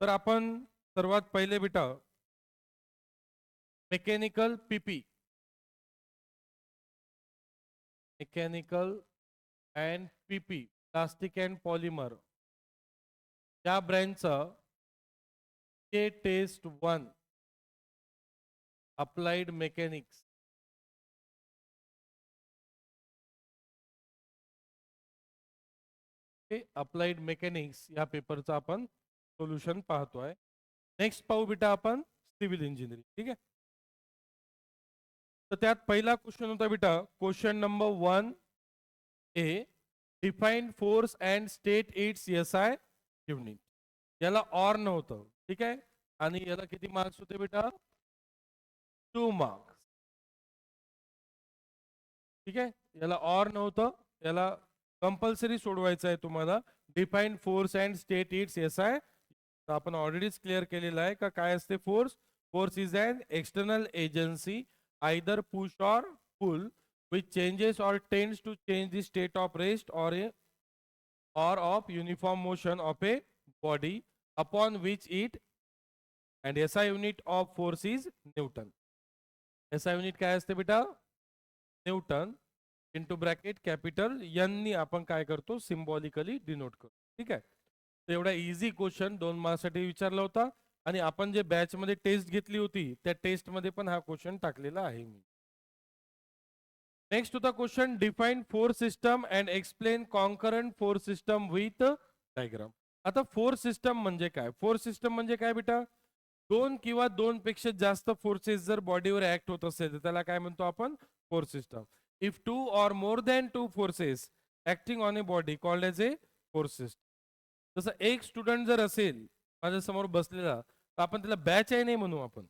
तर आपण सर्वात पहिले बेटा mechanical PP, mechanical and PP, plastic and polymer या ब्रँचचं के test 1 applied mechanics applied mechanics या पेपरचं आपण सोल्युशन पाहतोय. नेक्स्ट पाहू बेटा आपण सिव्हिल इंजिनिअरिंग. ठीक आहे. तर त्यात पहिला क्वेश्चन होता बेटा question number 1A, define force and state it's SI unit. याला ऑर नव्हतं. ठीक आहे. आणि याला किती मार्क्स होते बेटा? 2 मार्क्स. ठीक आहे. याला ऑर नव्हतं, याला कंपल्सरी सोडवायचं आहे तुम्हाला. Define force and state it's SI. तर आपण ऑलरेडीच क्लिअर केलेलं आहे का काय असते force. Force is an external agency either push or pull which changes or tends to change the state of rest or of uniform motion of a body upon which it, and SI unit of force is Newton. SI unit काय असते बेटा? Newton into bracket capital N नी आपण काय करतो symbolically denote करतो. ठीक आहे. तर एवढा इझी क्वेश्चन 2 मार्क्ससाठी विचारला होता आणि आपण जे बॅच मध्ये टेस्ट घेतली होती त्या टेस्ट मध्ये पण हा क्वेश्चन टाकलेला आहे मी. नेक्स्ट होता question define force system and explain concurrent force system with diagram. आता फोर्स सिस्टम म्हणजे काय? फोर्स सिस्टम म्हणजे काय बेटा? दोन किंवा दोन पेक्षा जास्त फोर्सेस जर बॉडीवर ऍक्ट होत असेल तर त्याला काय म्हणतो आपण? Force system. If two or more than two forces acting on a body called as a force system. जसं एक स्टुडंट जर असेल माझ्या समोर बसलेला तर आपण त्याला बॅच आहे नाही म्हणू आपण.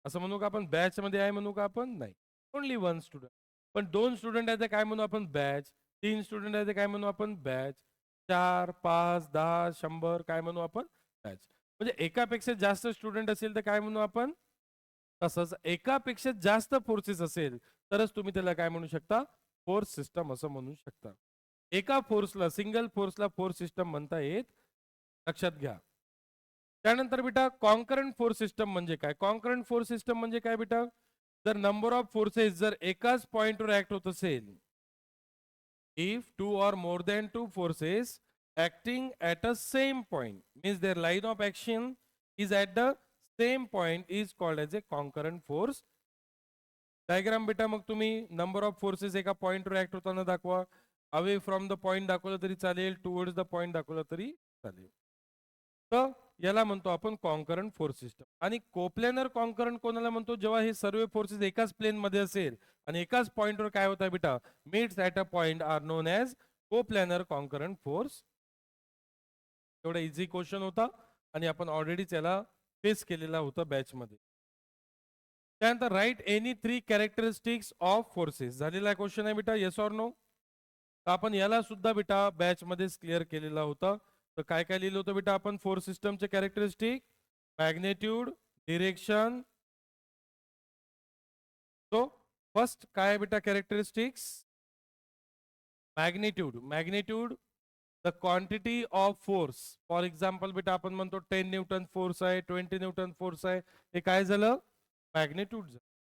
असं म्हणू का आपण बॅच मध्ये आहे म्हणू का आपण? नाही. Only one student. पण दोन स्टुडंट आहे ते काय म्हणू आपण? बॅच. तीन स्टुडंट आहे ते काय म्हणू आपण? बॅच. 4, 5, 10, 100 काय म्हणू आपण? बॅच. म्हणजे एकापेक्षा जास्त स्टुडंट असेल तर काय म्हणू आपण? तसंच एकापेक्षा जास्त फोर्सेस असेल तरच तुम्ही त्याला काय म्हणू शकता? फोर्स सिस्टम असं म्हणू शकता. एका फोर्सला सिंगल फोर्सला फोर्स सिस्टम म्हणता येत. लक्षात घ्या. त्यानंतर बेटा कॉन्करंट फोर्स सिस्टम म्हणजे काय? कॉन्करंट फोर्स सिस्टम म्हणजे काय बेटा? जर नंबर ऑफ फोर्सेस जर एकाच पॉइंटवर ऍक्ट होत असेल, if two or more than two forces acting at a same point means their line of action is at the same point is called as a concurrent force. Diagram बेटा मग तुम्ही number of forces एका पॉइंटवर act होताना दाखवा. Away from the point दाखवलं तरी चालेल, towards the point दाखवलं तरी चालेल. तर याला म्हणतो आपण कॉन्करंट फोर्स सिस्टम. आणि कोप्लॅनर कॉन्करंट कोणाला म्हणतो? जेव्हा हे सर्व फोर्सेस एकाच प्लेन मध्ये असेल आणि एकाच पॉइंटवर काय होत आहे बेटा? Meets at a point are known as coplanar concurrent force. एवढा इझी क्वेश्चन होता आणि आपण ऑलरेडीच याला फेस केलेला होता बॅच मध्ये. त्यानंतर write any 3 characteristics of forces झालेला क्वेश्चन आहे बेटा. Yes or no? तर आपण याला सुद्धा बेटा बॅच मध्येच क्लिअर केलेला होता. तर काय काय लिहिलं होतं बेटा आपण फोर्स सिस्टमचे कॅरेक्टरिस्टिक? Magnitude, direction. तो फर्स्ट काय आहे बेटा characteristics? Magnitude. Magnitude the quantity of force. For example बेटा आपण म्हणतो 10 न्यूटन फोर्स आहे, 20 न्यूटन फोर्स आहे. हे काय झालं? मॅग्नेट्यूड.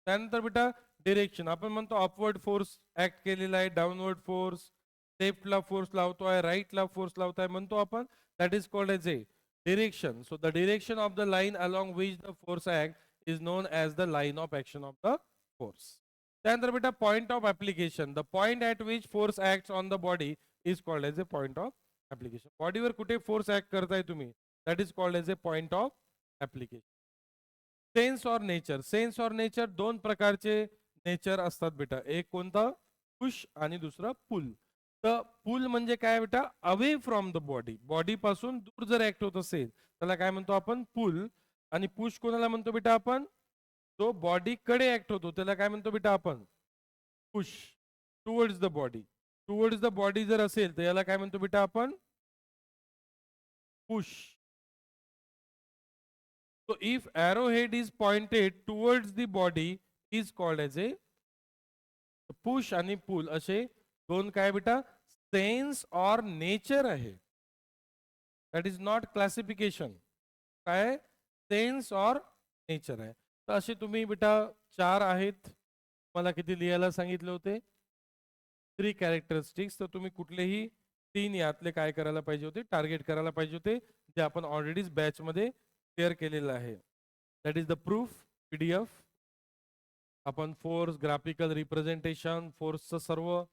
त्यानंतर बेटा डिरेक्शन. आपण म्हणतो अपवर्ड फोर्स ऍक्ट केलेला आहे, डाऊनवर्ड फोर्स, लेफ्टला फोर्स लावतोय, राईटला फोर्स लावतोय म्हणतो आपण. That is called as a direction. So the direction of the line along which the force act is known as the line of action of the force. त्यानंतर बेटा point of application. The point at which force act on the body is called as a point of application. बॉडीवर कुठे force act करताय तुम्ही that is called as a point of application. Sense or nature. Sense or nature दोन प्रकारचे nature असतात बेटा. एक कोणता? पुश आणि दुसरा पुल. तर पुल म्हणजे काय बेटा? Away from the body. Body पासून दूर जर ऍक्ट होत असेल त्याला काय म्हणतो आपण? पुल. आणि पुश कोणाला म्हणतो बेटा आपण? तो बॉडी कडे ऍक्ट होतो त्याला काय म्हणतो बेटा आपण? Push. Towards the body. Towards the body जर असेल तर याला काय म्हणतो बेटा आपण? Push. So if arrowhead is pointed towards the body is called as a push आणि पुल असे दोन काय बेटा सेन्स और नेचर आहे. That is not classification. काय सेन्स ऑर नेचर आहे. तर असे तुम्ही बेटा 4 आहेत. मला किती लिहायला सांगितले होते? 3 कॅरेक्टरिस्टिक्स. तर तुम्ही कुठलेही 3 यातले काय करायला पाहिजे होते? टार्गेट करायला पाहिजे होते, जे आपण ऑलरेडीच बॅचमध्ये क्लिअर केलेलं आहे. That is the proof PDF. आपण फोर्स, ग्राफिकल रिप्रेझेंटेशन, फोर्सचं सर्व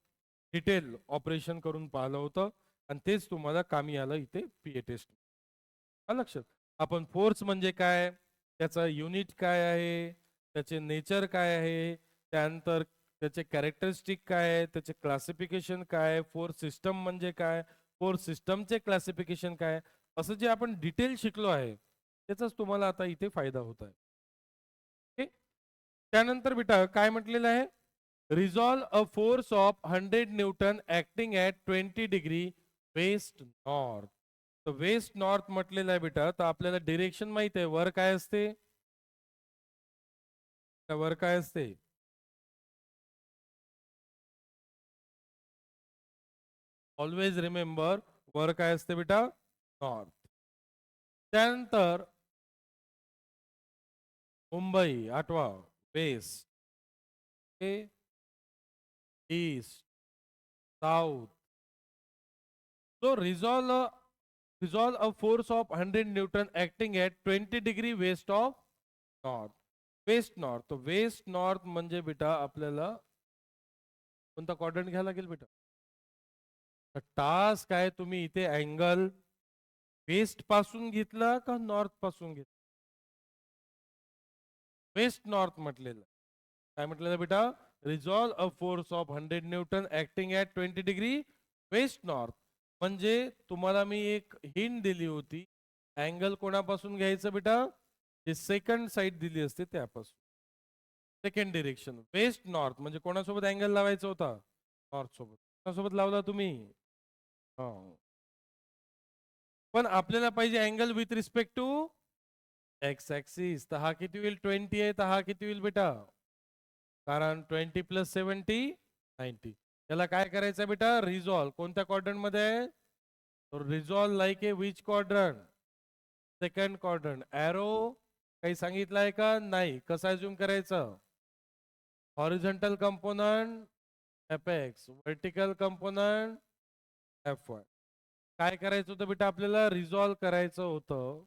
डिटेल ऑपरेशन करून पाहिलं होतं आणि तेच तुम्हाला कामी आलं इथे PA टेस्ट. लक्षात. आपण फोर्स म्हणजे काय, त्याचं युनिट काय आहे, त्याचे नेचर काय आहे, त्यानंतर त्याचे कॅरेक्टरिस्टिक काय आहे, त्याचे क्लासिफिकेशन काय, फोर्स सिस्टम म्हणजे काय, फोर्स सिस्टमचे क्लासिफिकेशन काय, असं जे आपण डिटेल शिकलो आहे त्याचाच तुम्हाला आता इथे फायदा होत आहे. त्यानंतर बेटा काय म्हटलेलं आहे? Resolve a force of 100 Newton acting at 20 degree west north. तर वेस्ट नॉर्थ म्हटलेलं आहे बेटा. तर आपल्याला डिरेक्शन माहित आहे, वर काय असते, वर काय असते? ऑलवेज रिमेंबर, वर काय असते बेटा? नॉर्थ. त्यानंतर मुंबई, आठवा, west, east, south. So resolve a force of 100 Newton acting at 20 degree west of north. West north. तो वेस्ट नॉर्थ म्हणजे बेटा आपल्याला कोणता क्वाड्रंट घ्यायला लागेल बेटा? टास्क काय, तुम्ही इथे अँगल वेस्ट पासून घेतला का नॉर्थ पासून घेतला? वेस्ट नॉर्थ म्हटलेलं. काय म्हटलेलं बेटा? Resolve a force of 100 Newton acting at 20 degree west north. म्हणजे तुम्हाला मी एक हिंट दिली होती, अँगल कोणापासून घ्यायचं बेटा? जे सेकंड साइड दिली असते त्यापासून. सेकंड डिरेक्शन वेस्ट नॉर्थ म्हणजे कोणासोबत अँगल लावायचा होता? नॉर्थ सोबत. कोणासोबत लावला तुम्ही? पण आपल्याला पाहिजे angle with respect to X axis. तर हा किती होईल? 20 आहे. तर हा किती होईल बेटा? कारण 20 + 70 90. त्याला काय करायचं बेटा? रिझॉल्व. कोणत्या क्वाड्रंट मध्ये आहे? रिझॉल्व लाईक ए विच क्वाड्रंट? Second quadrant. एरो काही सांगितलं आहे का? नाही. कसं अज्युम करायचं? Horizontal component Fx, vertical component Fy. काय करायचं होतं बेटा? आपल्याला रिझॉल्व करायचं होतं.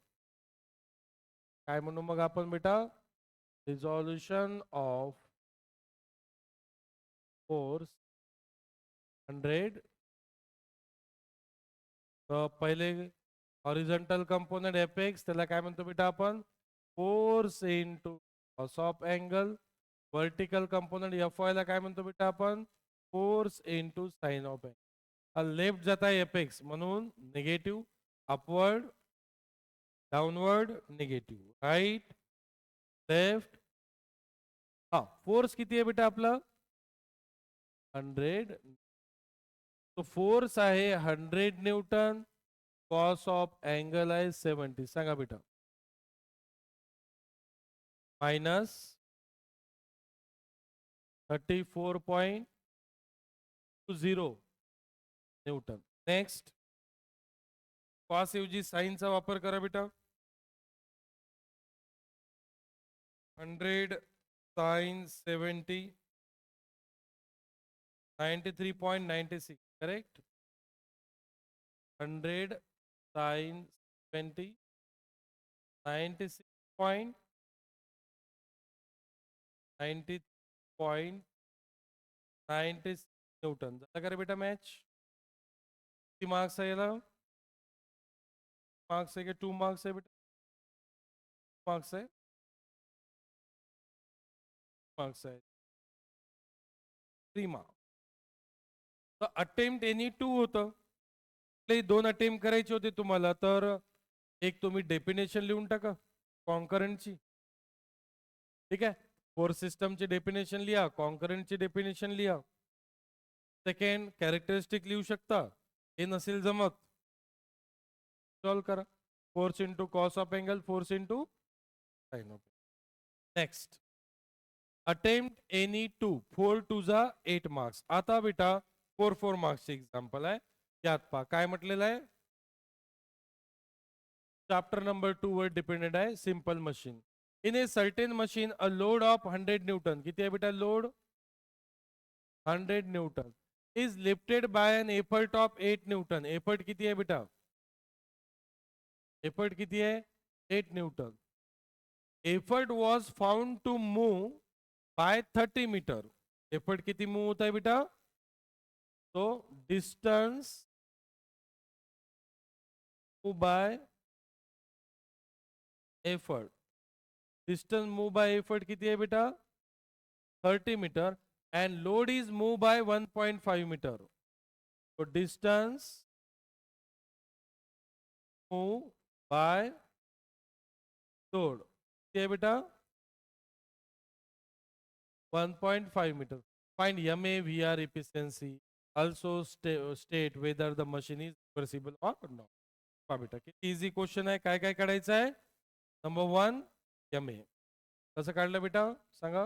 काय म्हणू मग आपण बेटा? Resolution of force 100. तर पहिले हॉरिझॉन्टल कंपोनंट Fx, त्याला काय म्हणतो बेटा आपण? Force into cos of angle. Vertical component Fy ला काय म्हणतो बेटा आपण? Force into sine of angle. हा लेफ्ट जात आहे Fx म्हणून negative, upward, downward, negative, right, left. हा फोर्स किती आहे बेटा आपला? 100. तो फोर्स आहे 100 न्यूटन. कॉस ऑफ अँगल आहे 70. सांगा बेटा. Minus 34.20 Newton. नेक्स्ट, कॉस ऐवजी साइनचा वापर करा बेटा. 100 साइन 70 93.96. करेक्ट. 100 sign 70 96.96 Newton. झाला का रे बेटा मॅच? किती मार्क्स आहे याला? मार्क्स आहे की 2 मार्क्स आहे बेटा? मार्क्स आहे, मार्क्स आहे 3 मार्क्स. तर अटेम्प्ट एनी 2 होतं. दोन अटेम्प्ट करायचे होते तुम्हाला. तर एक तुम्ही डेफिनेशन लिहून टाका कॉन्करंटची. ठीक आहे. फोर्स सिस्टमची डेफिनेशन लिहा, कॉन्करंटची डेफिनेशन लिहा. सेकंड कॅरेक्टरिस्टिक लिहू शकता. हे नसेल जमत, सॉल्व करा. Force into cos of angle, force into sine of. Next, attempt any 2. 4 2 जा 8 मार्क्स. आता बेटा 4 4 मार्क्सचे एक्झाम्पल आहे. यात पहा काय म्हटलेलं आहे. chapter number 2 वर dependent आहे simple machine. In a certain machine, a load of 100 Newton, किती आहे बेटा load? 100 Newton is lifted by an effort of 8 Newton. Effort किती आहे बेटा? Effort किती आहे? 8 Newton. Effort was found to move by 30 meter. Effort किती move होता है बेटा? तो distance move by effort. Distance move by effort किती है बेटा? 30 meter. And load is moved by 1.5 meter. So distance move by load किती है बेटा? 1.5 meter. Find MA VR efficiency. Also state whether the machine is reversible or not. पहा बेटा किती easy question आहे. काय काय काढायचं आहे? Number 1 MA. कसं काढलं बेटा सांगा.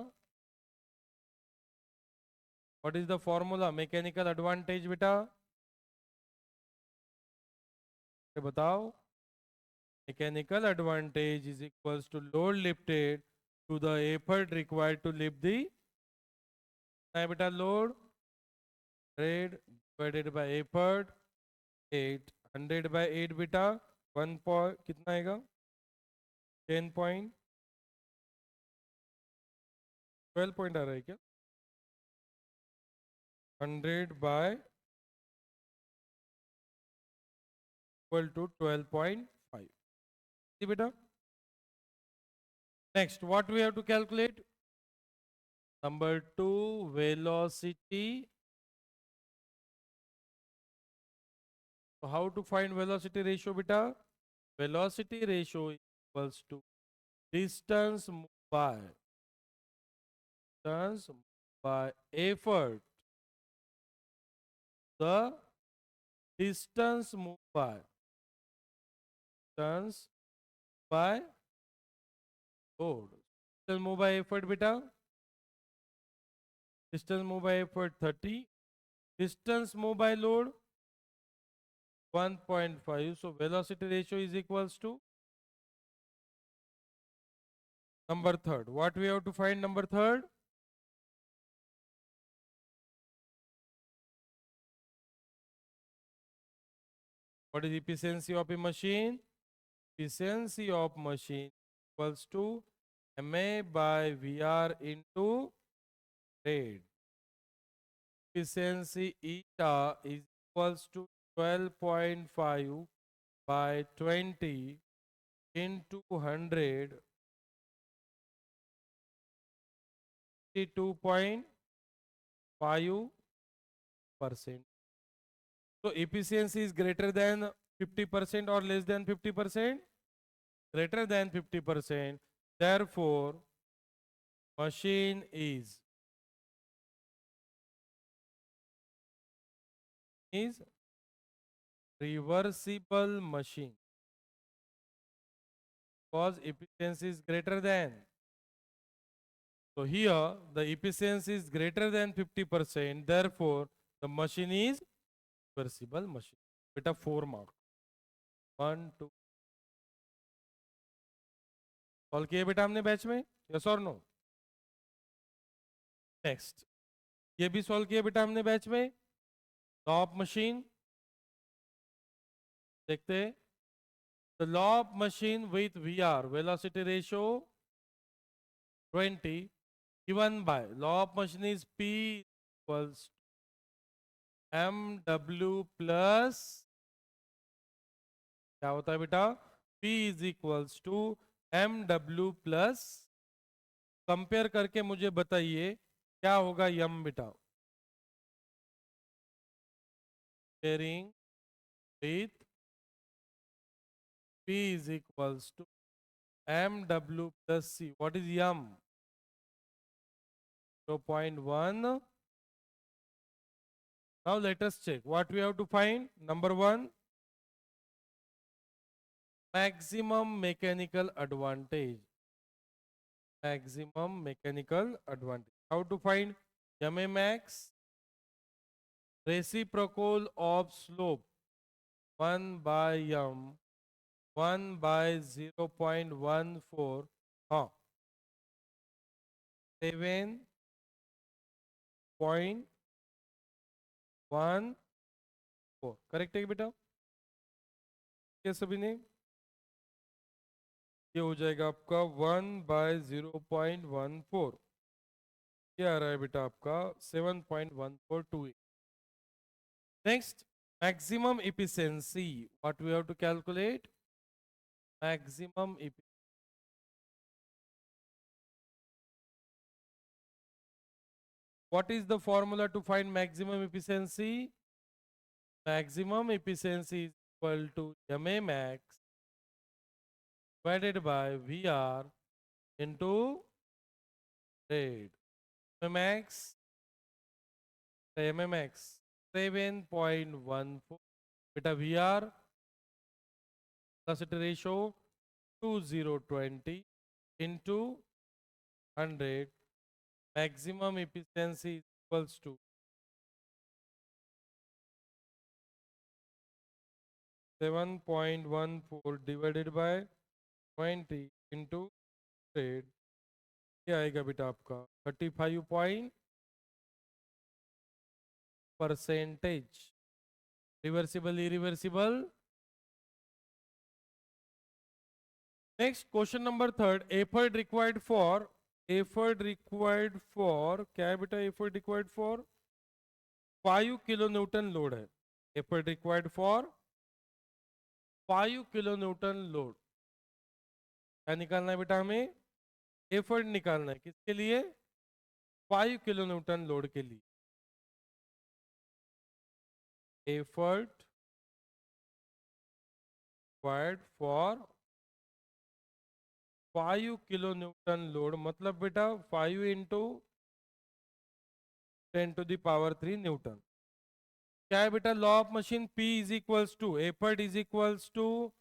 What is the formula? Mechanical advantage बेटा बताओ. Mechanical advantage is equals to load lifted to the effort required to lift the बेटा load rate divided by effort 800 by 8 बेटा 1 point कितना आएगा 10 point 12 point आ रहा है क्या 100 by equal to 12.5. See beta. Next, what we have to calculate? Number 2, velocity. So how to find velocity ratio beta? Velocity ratio equals to distance by effort. The distance moved by load. Distance moved by effort beta. Distance moved by effort 30. Distance moved by load 1.5. So velocity ratio is equals to number 3rd. What we have to find number 3rd? What is efficiency of a machine? Efficiency of machine equals to MA by VR into rate. Efficiency eta is equals to 12.5 by 20 into 100, 52.5%. So efficiency is greater than 50% or less than 50%? Greater than 50%. Therefore, machine is reversible machine because efficiency is greater than. So here the efficiency is greater than 50%. Therefore, the machine is reversible machine. Beta 4 mark. 1, 2. Solve किए बेटा हमने batch में? Yes और no? Next, ये भी solve किए बेटा हमने बैच में. लॉ ऑफ मशीन देखते. The law of machine with VR velocity ratio 20 given by law of machine is P equals mw plus क्या होता है बेटा? P is equals to mw plus. Compare करके मुझे बताइए क्या होगा m बेटा? Comparing with P is equals to mw plus c. What is m? 0.1. Now let us check what we have to find. Number 1, maximum mechanical advantage. Maximum mechanical advantage. How to find MA max? Reciprocal of slope 1 by m 1/0.14, हाँ 7.14, correct है बेटा? क्या सभी ने? ये हो जाएगा आपका 1/0.14, ये आ रहा है बेटा आपका 7.1428. Next, maximum efficiency. What we have to calculate? Maximum efficiency. What is the formula to find maximum efficiency? Maximum efficiency is equal to MA max divided by VR into rate. MA max, MA max 7.14. Beta VR plus it ratio 2020 into 100. Maximum efficiency is equals to 7.14 divided by 20 into 100. क्या आएगा बेटा आपका 35%. Reversible, irreversible. Next, question number 3. Effort required for क्या है बेटा? Effort required for 5 kilonewton load है. Effort required for 5 kilonewton load. क्या निकालना है बेटा हमें? एफर्ट निकालना है. किसके लिए? 5 किलोन्यूटन लोड के लिए. Effort required for 5 kilonewton load, मतलब बेटा 5 इंटू 10⁻³ न्यूटन. क्या है बेटा? Law of machine. P is equals to effort is equals to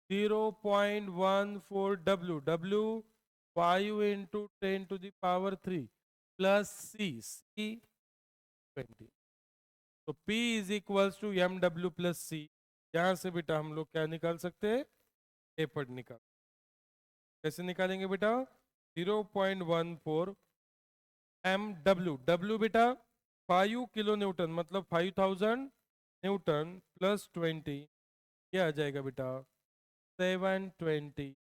0.14 W 5 into 10⁻³ plus C 20. तो P is equals to MW plus C. यहां से बेटा हम लोग क्या निकाल सकते हैं? एफर्ट निकाल. कैसे निकालेंगे बेटा? 0.14 MW. W बेटा 5 किलो न्यूटन, मतलब 5000 न्यूटन प्लस 20, क्या आ जाएगा बेटा? 720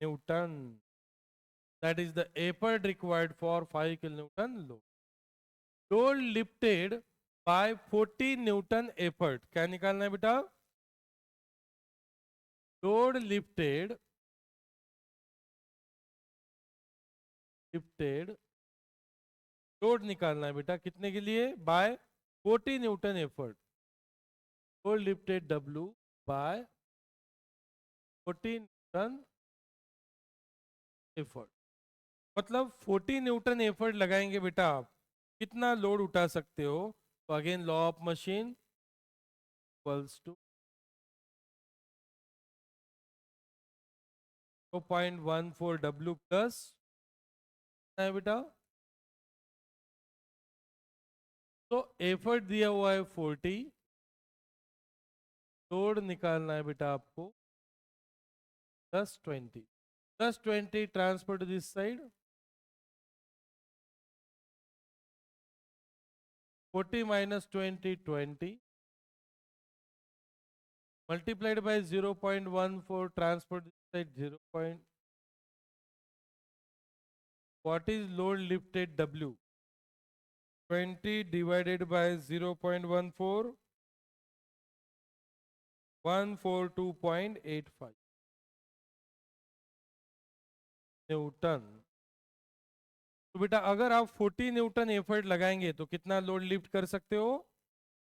Newton. That is the effort required for 5 kilo Newton load. Load lifted bye 40 newton effort. क्या निकालना है बेटा? लोड लिफ्टेड लोड निकालना है बेटा कितने के लिए? By 40 newton effort. Load lifted W by 40 newton effort, मतलब 40 न्यूटन एफर्ट लगाएंगे बेटा आप, कितना लोड उठा सकते हो? तो again law of machine equals to 0.14 W plus है बेटा. तो एफर्ट दिया हुआ है 40, लोड निकालना है बेटा आपको +20. +20 transfer to this side. 40 minus 20 20 multiplied by 0.14 transfer this side 0. What is load lifted W? 20 divided by 0.14, 142.85 Newton. तो बेटा अगर आप 40 न्यूटन एफर्ट लगाएंगे तो कितना लोड लिफ्ट कर सकते हो?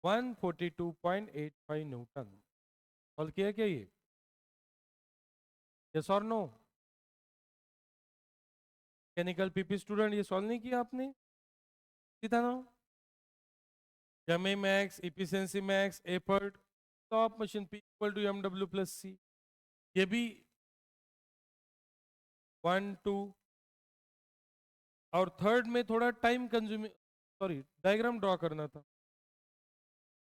142.85 न्यूटन. सॉल्व किया क्या ये? यस और नो? मैकेनिकल पीपी स्टूडेंट, ये सॉल्व नहीं किया आपने? सीधा ना. MA max, efficiency max, effort, top machine P equal to MW plus C. ये भी 1 2. और थर्ड में थोड़ा time consuming, sorry diagram draw करना था.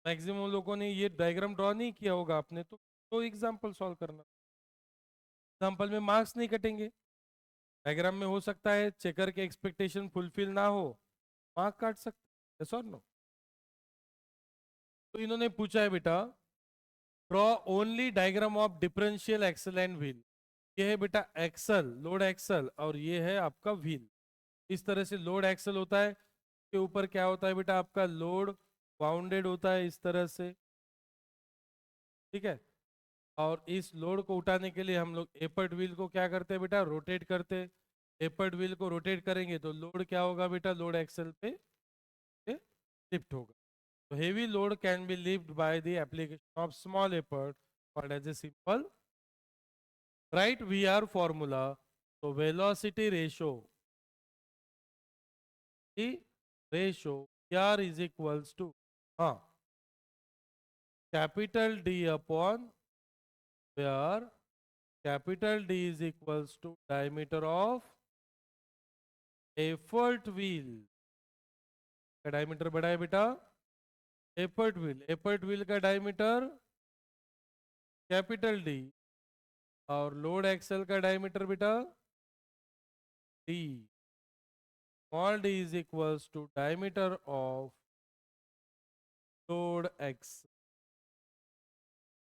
मैक्सिमम लोगों ने ये डायग्राम ड्रॉ नहीं किया होगा आपने, तो एग्जांपल सॉल्व करना. एग्जाम्पल में मार्क्स नहीं कटेंगे। डायग्राम में हो सकता है चेकर के एक्सपेक्टेशन फुलफिल ना हो, मार्क काट सकते। यस और नो? तो इन्होंने पूछा है बेटा draw only diagram of differential axle and wheel. ये है बेटा एक्सल, लोड एक्सल, और ये है आपका व्हील। इस तरह से लोड एक्सल होता है, के ऊपर क्या होता है बेटा आपका लोड बाउंडेड होता है इस तरह से, ठीक है। और इस लोड को उठाने के लिए हम लोग एपर्ट व्हील को क्या करते हैं बेटा, रोटेट करते हैं। एपर्ट व्हील को रोटेट करेंगे तो लोड क्या होगा बेटा, लोड एक्सल पे शिफ्ट होगा। तो heavy load can be lift by the application of small effort called as a simple right V R formula. तो velocity ratio R is equals to, हाँ, capital D upon where capital D is equals to diameter of effort wheel. का diameter बड़ा है बेटा, effort wheel का diameter capital D, और load axle का diameter बेटा D. Small D is equals to diameter of load x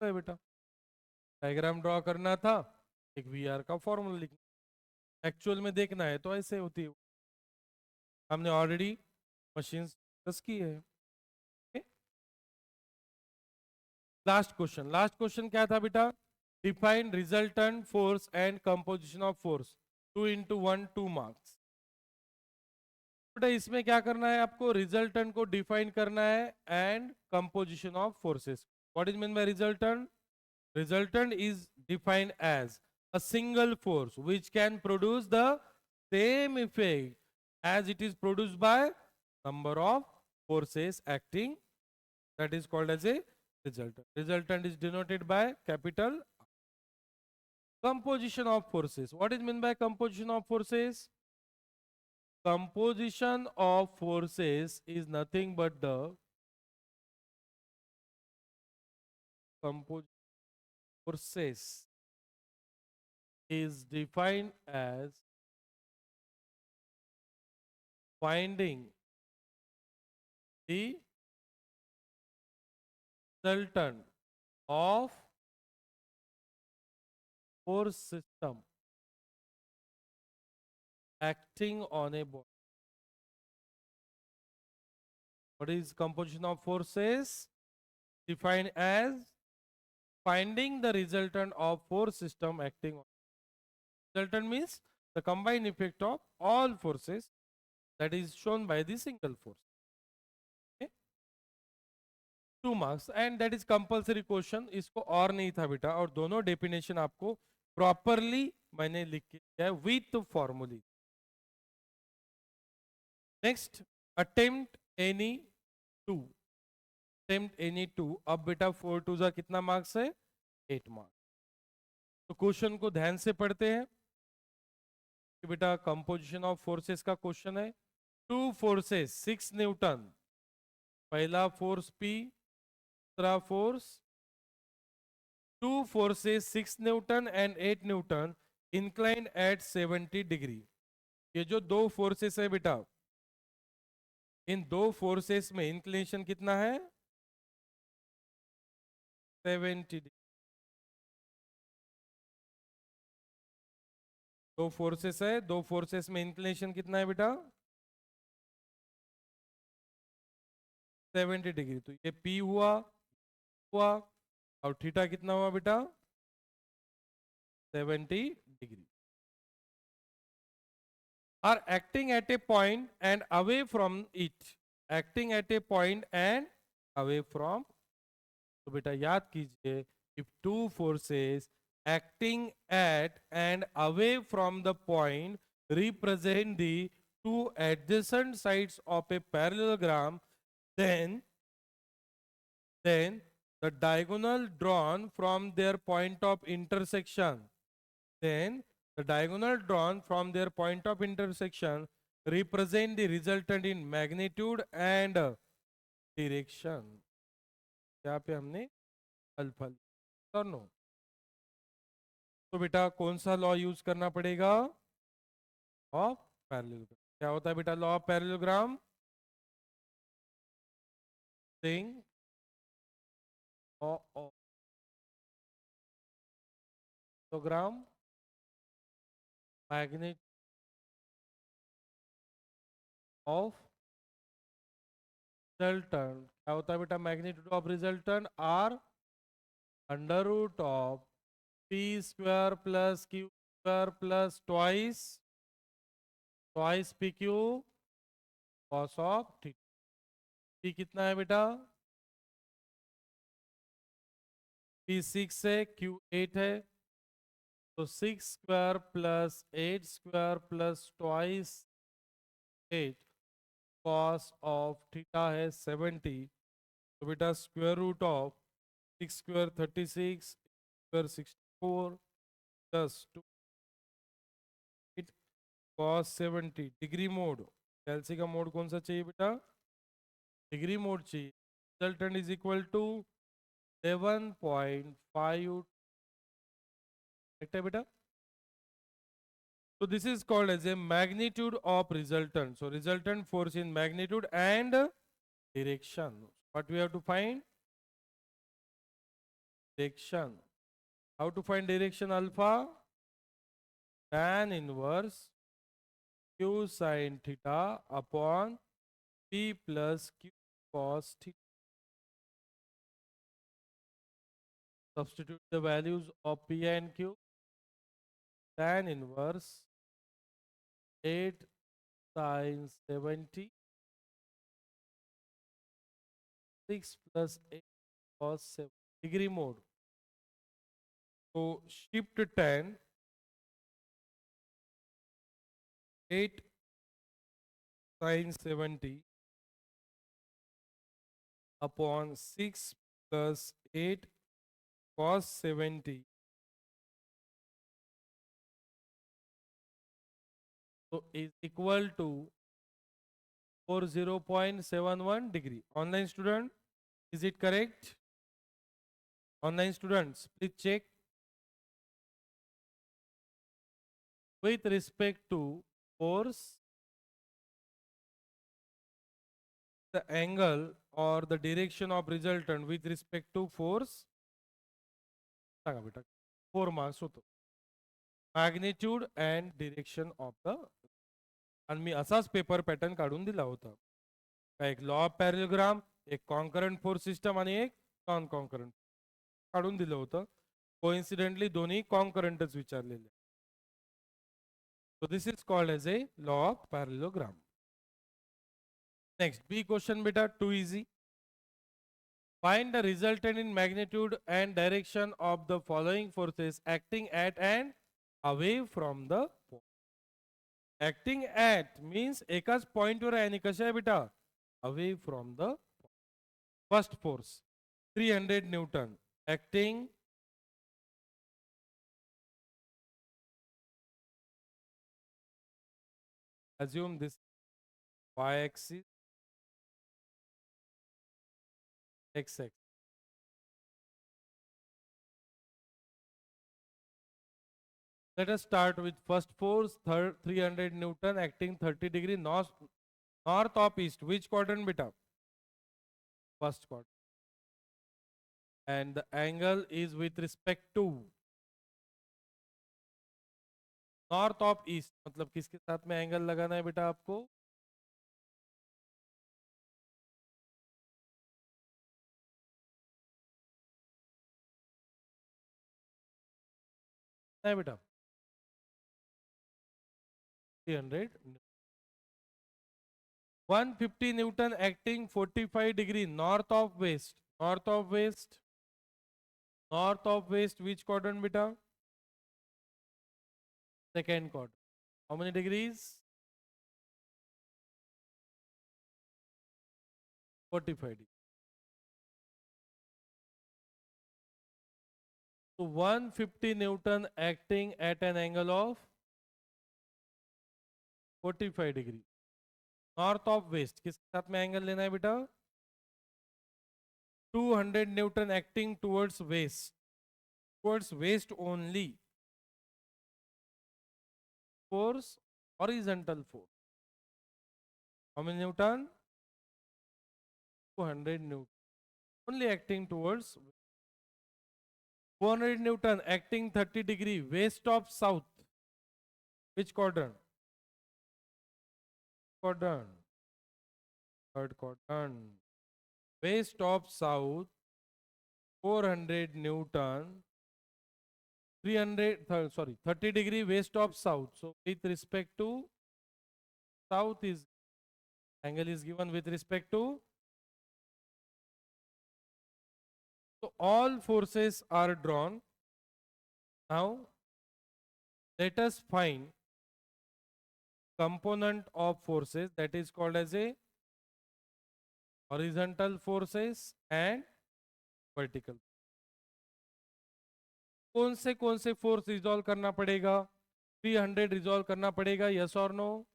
है बेटा। डायग्राम ड्रॉ करना था, एक वीआर का फॉर्मूला लिखना, एक्चुअल में देखना है तो ऐसे होती है। हमने ऑलरेडी मशीन डिस्कस की है। लास्ट क्वेश्चन क्या था बेटा, define resultant force and composition of force, 2 into 1 2 marks. बेटा इसमें क्या करना है आपको, रिजल्टेंट को डिफाइन करना है and composition of forces. What is mean by resultant? Resultant is defined as a single force which can produce the same effect as it is produced by number of forces acting. That is called as a resultant. Resultant is denoted by capital R. Composition of forces. What is meant by composition of forces? Composition of forces is nothing but the composition forces is defined as finding the resultant of force system acting on a body. What is composition of forces? Defined as finding the resultant of force system acting on. Resultant means the combined effect of all forces that is shown by the single force. Okay? 2 marks and that is compulsory question. इसको और नहीं था बेटा, और दोनों definition आपको properly मैंने लिख के दिया है with formulae. Next, attempt any two. Attempt any two, अब बेटा 4 2 जा कितना मार्क्स है, 8 मार्क्स। तो क्वेश्चन को ध्यान से पढ़ते हैं कि बेटा कंपोजिशन ऑफ फोर्सेस का क्वेश्चन है। टू फोर्सेस 6 न्यूटन, पहला फोर्स पी, दूसरा force, two forces 6 newton and 8 newton inclined at 70 degree. ये जो दो फोर्सेस है बेटा, इन दो फोर्सेस में इंक्लिनेशन कितना है, 70 डिग्री। दो फोर्सेस है, दो फोर्सेस में इंक्लिनेशन कितना है बेटा, 70 डिग्री। तो ये P हुआ और थीटा कितना हुआ बेटा, 70 degree. Are acting at a point and away from it, acting at a point and away from. तो बेटा याद कीजिए, if two forces acting at and away from the point represent the two adjacent sides of a parallelogram, then the diagonal drawn from their point of intersection, then the diagonal drawn from their point of intersection represent the resultant in magnitude and direction. यहाँ पे हमने alpha और no. तो बेटा कौन सा law use करना पड़ेगा? Of parallelogram. क्या होता है बेटा law of parallelogram? Thing of parallelogram magnitude of resultant. क्या होता है बेटा magnitude of resultant? R under root of P square plus Q square plus twice twice P Q cos of theta. P कितना है बेटा? पी 6 है, Q 8 है, तो 6 square plus 8 square plus twice 8 cos of theta है 70। तो बेटा square root of 6 square 36 square 64 plus 2 cos 70 degree mode. कैलसी का मोड कौन सा चाहिए बेटा? डिग्री मोड चाहिए। रिजल्टेंट इज इक्वल टू 11.5 है बेटा। So this is called as a magnitude of resultant. So resultant force in magnitude and direction. What we have to find? Direction. How to find direction alpha? Tan inverse q sin theta upon p plus q cos theta. Substitute the values of p and q. Tan inverse 8 sin 70 6 plus 8 cos 7 degree mode. So shift tan 8 sin 70 upon 6 plus 8 cos 70, so is equal to 40.71 degree. Online student, is it correct? Online students, please check. With respect to force, the angle or the direction of resultant with respect to force, सांगा बेटा 4 marks होतो. Magnitude and direction of the, आणि मी असाच paper pattern काढून दिला होता. एक law of पॅरेलग्राम, एक concurrent force system आणि एक नॉन कॉन्करंट काढून दिलं होतं. कोइन्सिडेंटली दोन्ही कॉन्करंटच विचारलेले. So this is called as a law of parallelogram. Next, B question beta, too easy. Find the resultant in magnitude and direction of the following forces acting at and away from the point. Acting at means एकाच point वर आहे आणि कशा आहे बेटा? Away from the point. First force 300 Newton acting assume this y-axis x-axis. Let us start with first force 300 Newton acting 30 degree north of east. Which quadrant beta? First quadrant. And the angle is with respect to north of east. मतलब किसके साथ में angle लगाना है बेटा आपको? है बेटा 300 150 newton acting 45 degree north of west. North of west, north of west which quadrant बेटा? Second quadrant. How many degrees? 45 degree. So 150 Newton acting at an angle of 45 degree. North of west किसके साथ में angle लेना है बेटा? 200 Newton acting towards west. Towards west only. force, horizontal force. How many Newton? 200 Newton. Only acting towards 400 Newton, acting 30 degree west of south. Which quadrant? Quadrant. Third quadrant. West of south, 400 Newton. 30 degree west of south. So with respect to south is angle is given with respect to. So all forces are drawn. Now let us find component of forces, that is called as a horizontal forces and vertical. कौन से force resolve करना पड़ेगा? 300 resolve करना पड़ेगा, yes और no?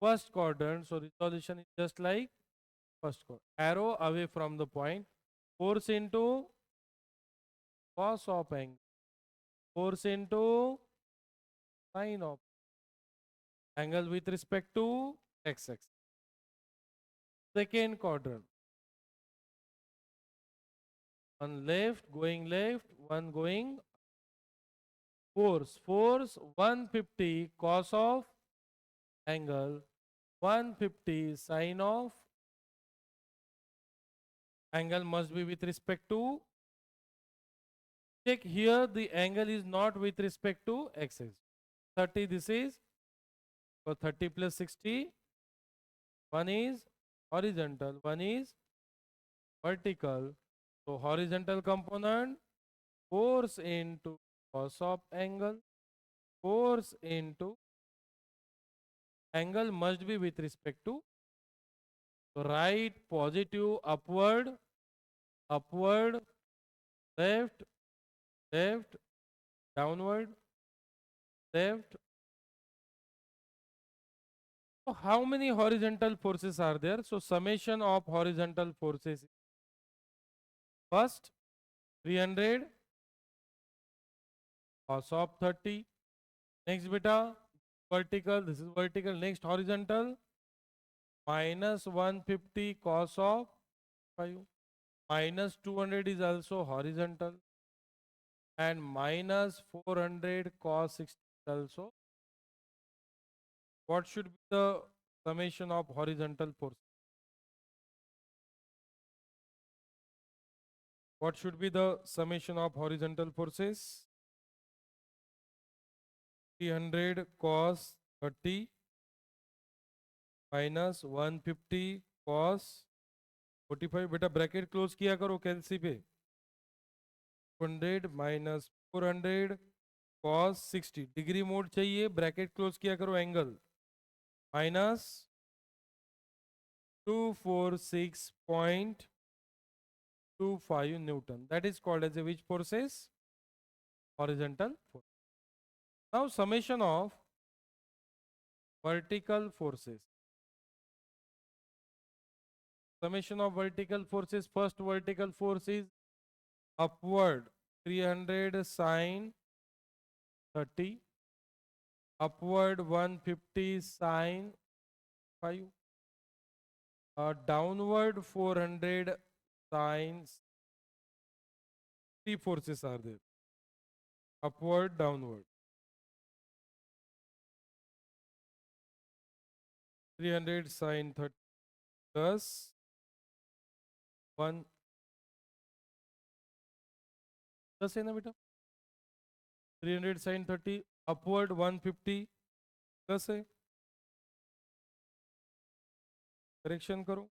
First quadrant, so resolution is just like first quadrant. Arrow away from the point. Force into cos of angle. Force into sine of angle with respect to x-axis. Second quadrant. One left, one going force. Force 150 cos of angle, 150 sine of angle must be with respect to. Check here, the angle is not with respect to x-axis. 30 this is, so 30 plus 60, one is horizontal, one is vertical. So horizontal component, force into cos of angle, force into angle must be with respect to. So right, positive, upward, upward, left, left, downward, left. So how many horizontal forces are there? So summation of horizontal forces. First, 300 cos of 30. Next beta, vertical, this is vertical. Next horizontal, minus 150 cos of 5. Minus 200 is also horizontal. And minus 400 cos 60 also. What should be the summation of horizontal force? What should be the summation of horizontal forces? 300 cos 30 minus 150 cos 45. बेटा bracket close किया करो कैलसी पे. 100 minus 400 cos 60. Degree mode चाहिए, bracket close किया करो, angle minus 246.25 Newton. That is called as a which forces? Horizontal force. Now summation of vertical forces. Summation of vertical forces. First vertical force is upward 300 sine 30. Upward 150 sine 5. Downward 400 sines. Three forces are there. Upward, downward. 300 sine 30 plus 1 plus है ना बेटा? 300 sine 30 upward 150 plus है. Correction करो.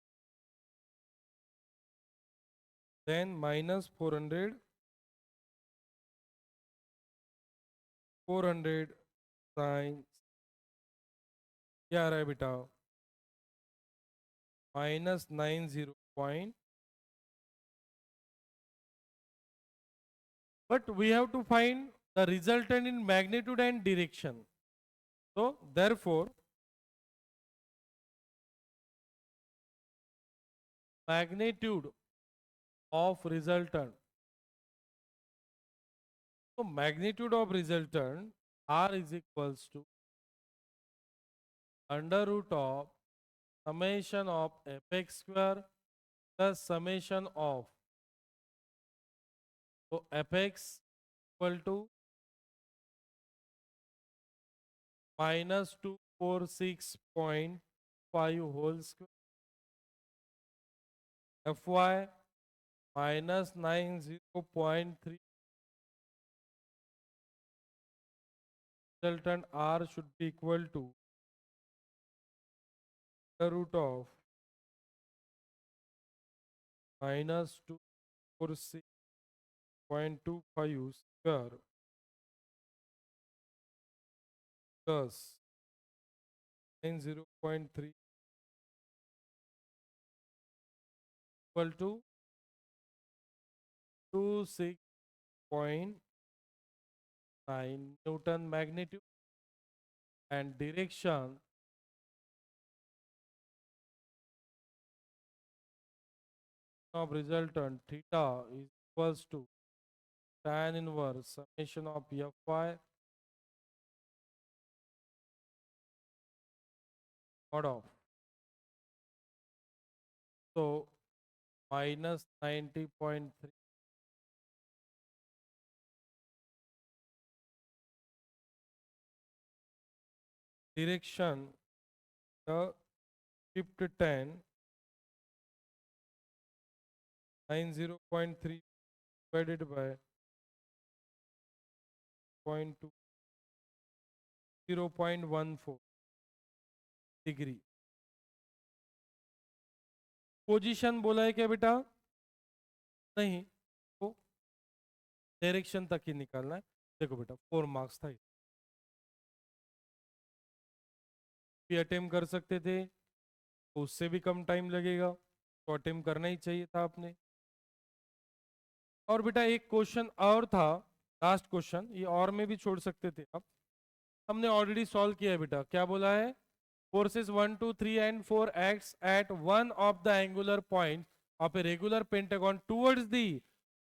Then minus 400 sine क्या आ रहा है बेटा? minus 90 point. But we have to find the resultant in magnitude and direction. So therefore magnitude of resultant. So magnitude of resultant R is equals to under root of summation of F X square plus summation of, तो F X equal to -246.5 whole square, F Y -90.3. Resultant R should be equal to the root of -246.25 square plus 90.3 equal to 26.9 Newton magnitude, and direction of resultant theta is equals to tan inverse summation of Fy mod of, so -90.3 direction, the shift 10 90.3 divided by 0.2 0.14 degree. Position बोला है क्या बेटा? नहीं, तो direction तक ही निकालना है. देखो बेटा 4 मार्क्स था, भी अटेम्प्ट कर सकते थे तो उससे भी कम टाइम लगेगा, तो अटेम्प्ट करना ही चाहिए था आपने. और बेटा एक क्वेश्चन और था, लास्ट क्वेश्चन, ये और में भी छोड़ सकते थे आप, हमने ऑलरेडी सॉल्व किया है बेटा. क्या बोला है? forces 1 2 3 and 4 acts at one of the angular points of a regular pentagon towards the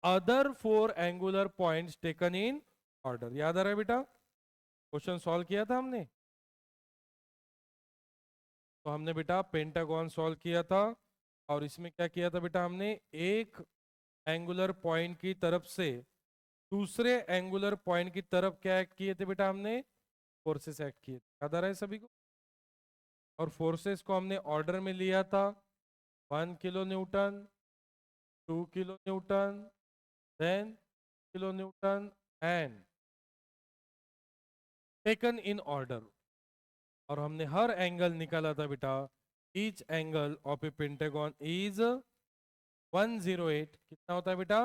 other 4 angular points taken in order. याद आ रहा है बेटा? क्वेश्चन सॉल्व किया था हमने. तो हमने बेटा पेंटागन सॉल्व किया था, और इसमें क्या किया था बेटा? हमने एक एंगुलर पॉइंट की तरफ से दूसरे एंगुलर पॉइंट की तरफ क्या एक्ट किए थे बेटा? हमने फोर्सेस एक्ट किए थे. याद आ रहा है सभी को? और फोर्सेस को हमने ऑर्डर में लिया था, 1 kilo newton, 2 kilo newton, then kilo newton, and taken in order. और हमने हर एंगल निकाला था बेटा. Each angle of a pentagon is 108. कितना होता है बेटा?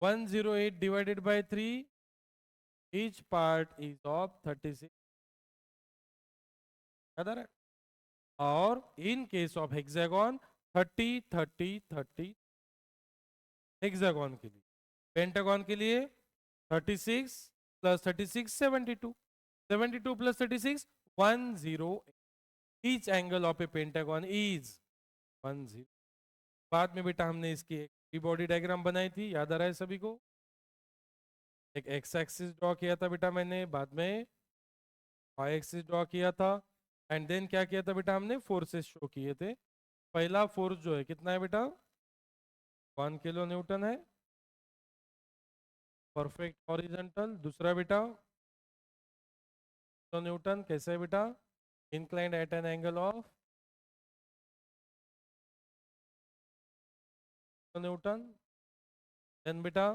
108 divided by 3. Each part is of 36. याद आ रहा है? और in case of hexagon 30 30 30. Hexagon के लिए, पेंटागन के लिए 36 plus 36 72. 72 plus 36 108. Each angle of a pentagon is 10. बाद में बेटा हमने इसकी एक बॉडी डायग्राम बनाई थी, याद आ रहा है सभी को? एक एक्स एक्सिस ड्रॉ किया था बेटा मैंने, बाद में वाई एक्सिस ड्रॉ किया था, एंड देन क्या किया था बेटा? हमने फोर्सेस शो किए थे. पहला फोर्स जो है कितना है बेटा? 1 किलो न्यूटन है, परफेक्ट हॉरिजॉन्टल. दूसरा बेटा किलो न्यूटन कैसे है बेटा? Inclined at an angle of newton. Then बेटा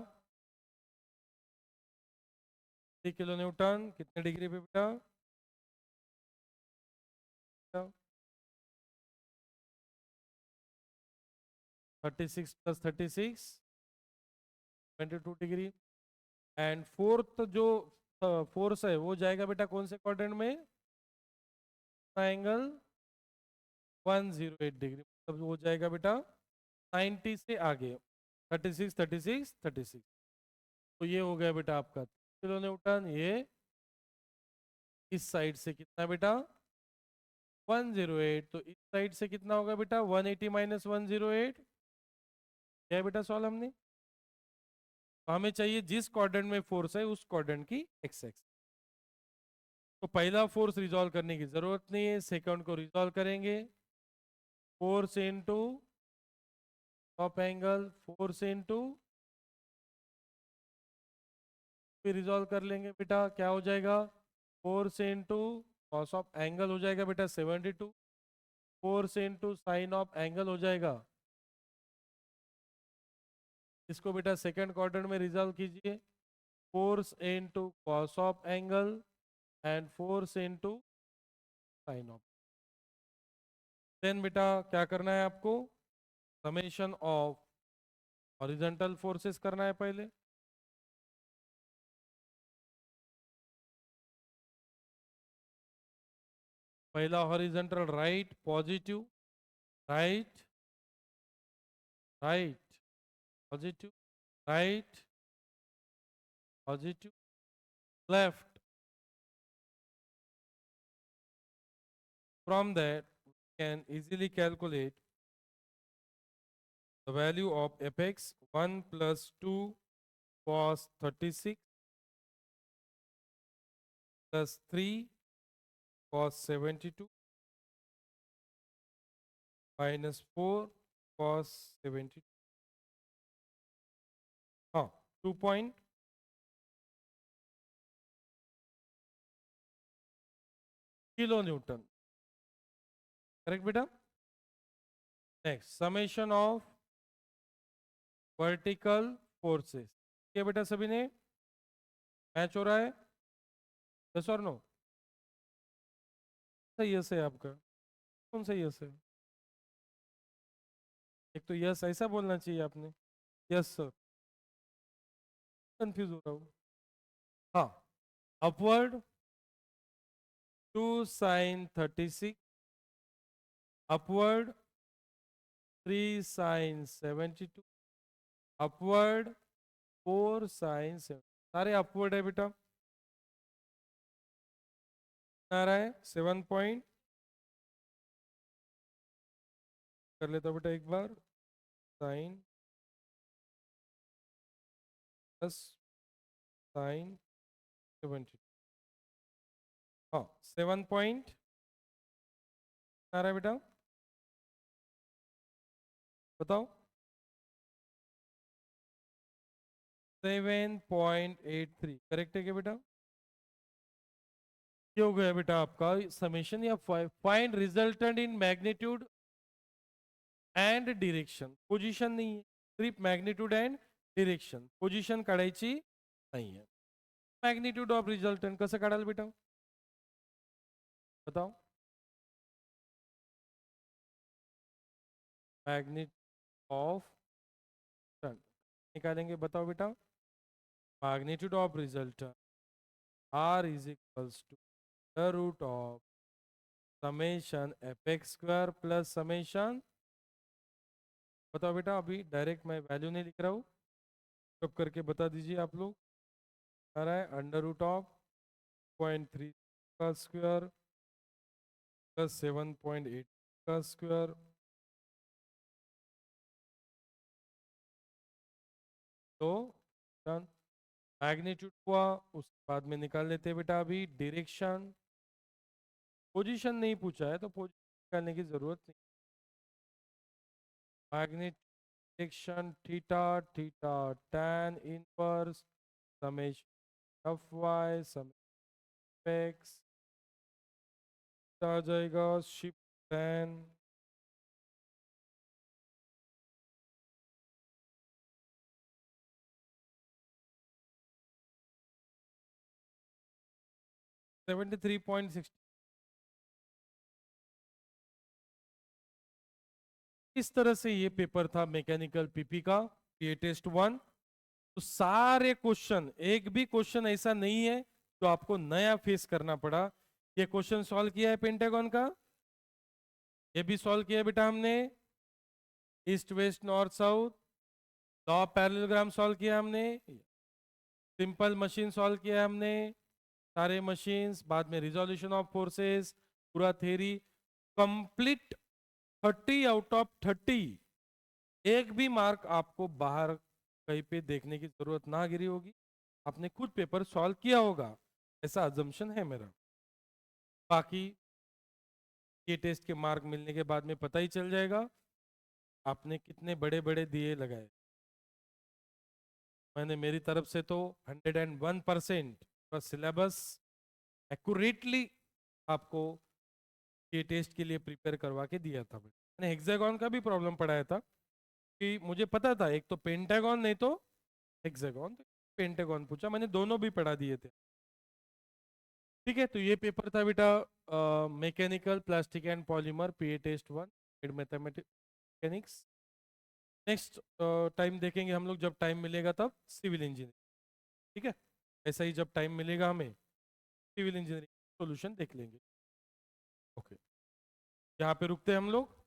3 किलो न्यूटन कितने डिग्री पे बेटा? 36 प्लस 36 22 डिग्री. एंड फोर्थ जो फोर्स है वो जाएगा बेटा कौन से क्वाड्रेंट में? एंगल 108 डिग्री, मतलब वो जाएगा बेटा 90 से आगे. 36 36 36. तो ये हो गया बेटा आपका किलो न्यूटन. ये इस साइड से कितना बेटा? 108. तो इस साइड से कितना होगा बेटा? 180 माइनस 108. क्या है बेटा सॉल्व हमने? तो हमें चाहिए जिस क्वाड्रेंट में फोर्स है उस क्वाड्रेंट की एक्स एक्स. तो पहला फोर्स रिजॉल्व करने की जरूरत नहीं है, सेकंड को रिजॉल्व करेंगे। Force into top angle, force into, फिर रिजॉल्व कर लेंगे बेटा, क्या हो जाएगा, force into cos of angle हो जाएगा बेटा 72, force into sine of angle हो जाएगा। इसको बेटा सेकंड क्वाड्रेंट में रिजॉल्व कीजिए, force into cos of angle and force into sine of. Then बेटा क्या करना है आपको, समेशन ऑफ हॉरिजॉन्टल फोर्सेस करना है पहले। पहला horizontal right positive, right right positive, right positive, left. From that, we can easily calculate the value of fx 1 plus 2 cos 36 plus 3 cos 72 minus 4 cos 72. हाँ, 2 किलो न्यूटन, करेक्ट बेटा। Next summation of vertical forces, क्या बेटा सभी ने match हो रहा है, yes और नो? सही यस है आपका, कौन सा यस है? एक तो यस ऐसा बोलना चाहिए आपने, यस सर, कंफ्यूज हो रहा हूँ। हाँ, upward 2 sin 36, upward 3 sin 72, upward 4 sin 7, सारे अपवर्ड है बेटा। आ रहा है 7 पॉइंट, कर लेता हूं बेटा एक बार, साइन प्लस साइन 72, हाँ 7 पॉइंट आ रहा है बेटा, बताओ 7.83, करेक्ट है क्या बेटा? ये हो गया बेटा आपका समेशन या find resultant in magnitude and direction. Position नहीं है, सिर्फ मैग्नीट्यूड एंड डिरेक्शन, पोजीशन काढायची नहीं है। मैग्नीट्यूड ऑफ रिजल्टंट कसं काढाल बेटा, बताओ? मैग्नीट्यूड ऑफ निकालेंगे, बताओ बेटा? Magnitude of resultant R is equals to the root of summation F X square plus summation, बताओ बेटा? अभी डायरेक्ट मैं वैल्यू नहीं लिख रहा हूँ, कब करके बता दीजिए आप लोग। आ रहा है अंडर रूट ऑफ 0.3 का स्क्वायर प्लस 7.8 का स्क्वायर, तो डन। मैग्नीट्यूड हुआ, उसके बाद में निकाल लेते हैं बेटा अभी डायरेक्शन। पोजीशन नहीं पूछा है तो पोजीशन निकालने की जरूरत नहीं। Magnitude direction theta, theta tan inverse summation F Y summation X आ जाएगा शिफ्ट tan 73.6। इस तरह से ये पेपर था मैकेनिकल पीपी का, ये टेस्ट 1। तो सारे क्वेश्चन, एक भी क्वेश्चन ऐसा नहीं है जो आपको नया फेस करना पड़ा। ये क्वेश्चन सॉल्व किया है पेंटागन का, ये भी सॉल्व किया है बेटा हमने, east west north south, law parallelogram solve किया हमने, सिंपल मशीन सॉल्व किया हमने, सारे मशीन्स, बाद में रिजोल्यूशन ऑफ फोर्सेस, पूरा थ्योरी कंप्लीट। 30 आउट ऑफ 30, एक भी मार्क आपको बाहर कहीं पे देखने की जरूरत ना गिरी होगी, आपने खुद पेपर सॉल्व किया होगा, ऐसा अजम्पशन है मेरा। बाकी ये टेस्ट के मार्क मिलने के बाद में पता ही चल जाएगा आपने कितने बड़े बड़े दिए लगाए। मैंने मेरी तरफ से तो 101% का सिलेबस एक्यूरेटली आपको ये टेस्ट के लिए प्रिपेयर करवा के दिया था। मैंने हेक्सागोन का भी प्रॉब्लम पढ़ाया था कि मुझे पता था एक तो पेंटागन नहीं तो हेक्सागोन, तो पेंटागन पूछा, मैंने दोनों भी पढ़ा दिए थे। ठीक है, तो ये पेपर था बेटा mechanical plastic and polymer PA test 1 mathematics. Next time देखेंगे हम लोग, जब टाइम मिलेगा तब सिविल इंजीनियरिंग। ठीक है, ऐसा ही जब टाइम मिलेगा हमें सिविल इंजीनियरिंग सॉल्यूशन देख लेंगे। ओके, यहाँ पे रुकते हैं हम लोग।